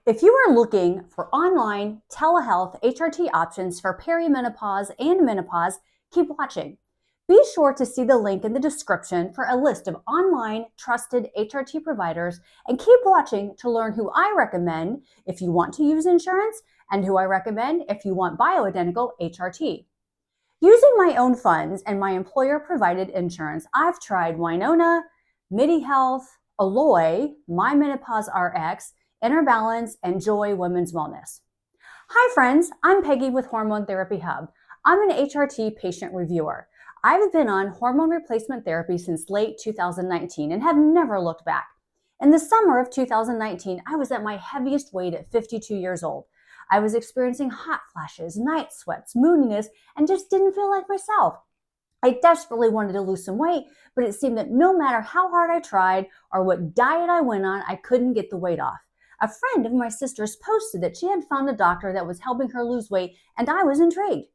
If you are looking for online telehealth HRT options for perimenopause and menopause, keep watching. Be sure to see the link in the description for a list of online trusted HRT providers, and keep watching to learn who I recommend if you want to use insurance and who I recommend if you want bioidentical HRT. Using my own funds and my employer-provided insurance, I've tried Winona, Midi Health, Alloy, MyMenopauseRx, Inner Balance, and Joy Women's Wellness. Hi friends, I'm Peggy with Hormone Therapy Hub. I'm an HRT patient reviewer. I've been on hormone replacement therapy since late 2019 and have never looked back. In the summer of 2019, I was at my heaviest weight at 52 years old. I was experiencing hot flashes, night sweats, moodiness, and just didn't feel like myself. I desperately wanted to lose some weight, but it seemed that no matter how hard I tried or what diet I went on, I couldn't get the weight off. A friend of my sister's posted that she had found a doctor that was helping her lose weight, and I was intrigued.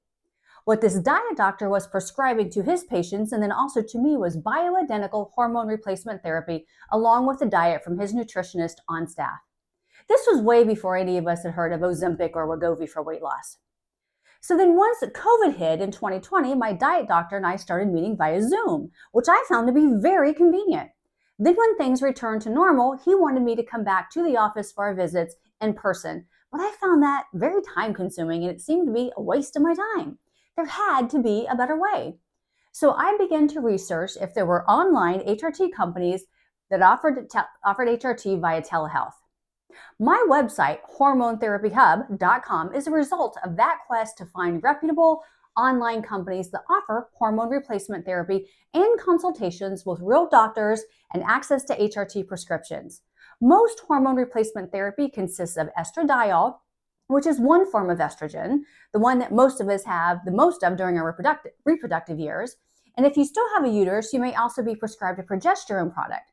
What this diet doctor was prescribing to his patients and then also to me was bioidentical hormone replacement therapy, along with a diet from his nutritionist on staff. This was way before any of us had heard of Ozempic or Wegovy for weight loss. So then once COVID hit in 2020, my diet doctor and I started meeting via Zoom, which I found to be very convenient. Then when things returned to normal, he wanted me to come back to the office for our visits in person, but I found that very time consuming and it seemed to be a waste of my time. There had to be a better way. So I began to research if there were online HRT companies that offered HRT via telehealth. My website, hormonetherapyhub.com, is a result of that quest to find reputable online companies that offer hormone replacement therapy and consultations with real doctors and access to HRT prescriptions. Most hormone replacement therapy consists of estradiol, which is one form of estrogen, the one that most of us have the most of during our reproductive years. And if you still have a uterus, you may also be prescribed a progesterone product.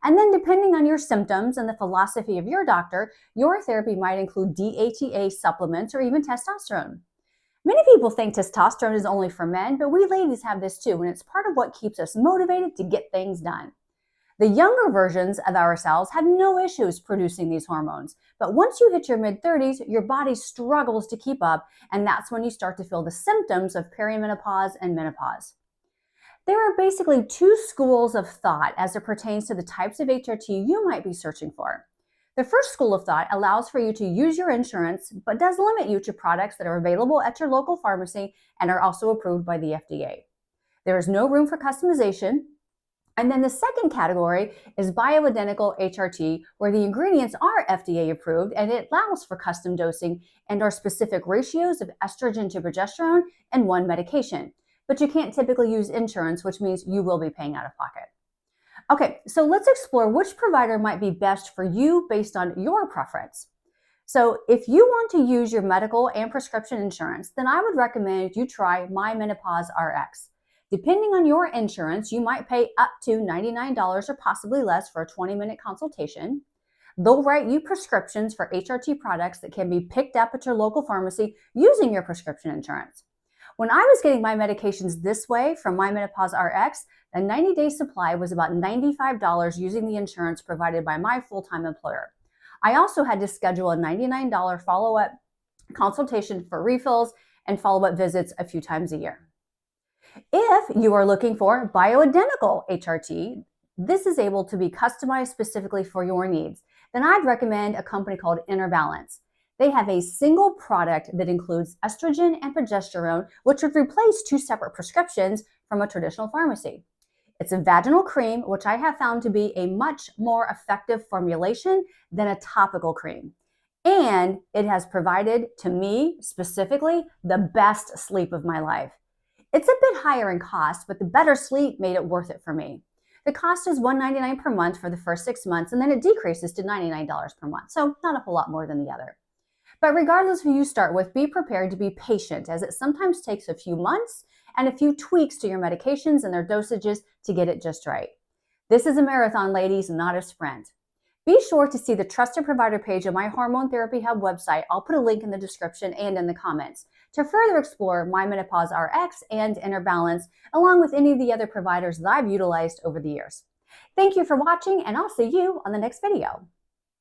And then depending on your symptoms and the philosophy of your doctor, your therapy might include DHEA supplements or even testosterone. Many people think testosterone is only for men, but we ladies have this too, and it's part of what keeps us motivated to get things done. The younger versions of ourselves have no issues producing these hormones, but once you hit your mid-30s, your body struggles to keep up, and that's when you start to feel the symptoms of perimenopause and menopause. There are basically two schools of thought as it pertains to the types of HRT you might be searching for. The first school of thought allows for you to use your insurance, but does limit you to products that are available at your local pharmacy and are also approved by the FDA. There is no room for customization. And then the second category is bioidentical HRT, where the ingredients are FDA approved and it allows for custom dosing and are specific ratios of estrogen to progesterone and one medication. But you can't typically use insurance, which means you will be paying out of pocket. Okay, so let's explore which provider might be best for you based on your preference. So if you want to use your medical and prescription insurance, then I would recommend you try MyMenopauseRx. Depending on your insurance, you might pay up to $99 or possibly less for a 20-minute consultation. They'll write you prescriptions for HRT products that can be picked up at your local pharmacy using your prescription insurance. When I was getting my medications this way from MyMenopauseRx, the 90-day supply was about $95 using the insurance provided by my full-time employer. I also had to schedule a $99 follow-up consultation for refills and follow-up visits a few times a year. If you are looking for bioidentical HRT, this is able to be customized specifically for your needs, then I'd recommend a company called Inner Balance. They have a single product that includes estrogen and progesterone, which would replace two separate prescriptions from a traditional pharmacy. It's a vaginal cream, which I have found to be a much more effective formulation than a topical cream. And it has provided, to me specifically, the best sleep of my life. It's a bit higher in cost, but the better sleep made it worth it for me. The cost is $199 per month for the first 6 months, and then it decreases to $99 per month, so not a whole lot more than the other. But regardless who you start with, be prepared to be patient, as it sometimes takes a few months and a few tweaks to your medications and their dosages to get it just right. This is a marathon, ladies, not a sprint. Be sure to see the Trusted Provider page of my Hormone Therapy Hub website. I'll put a link in the description and in the comments to further explore MyMenopauseRx and Inner Balance, along with any of the other providers that I've utilized over the years. Thank you for watching, and I'll see you on the next video.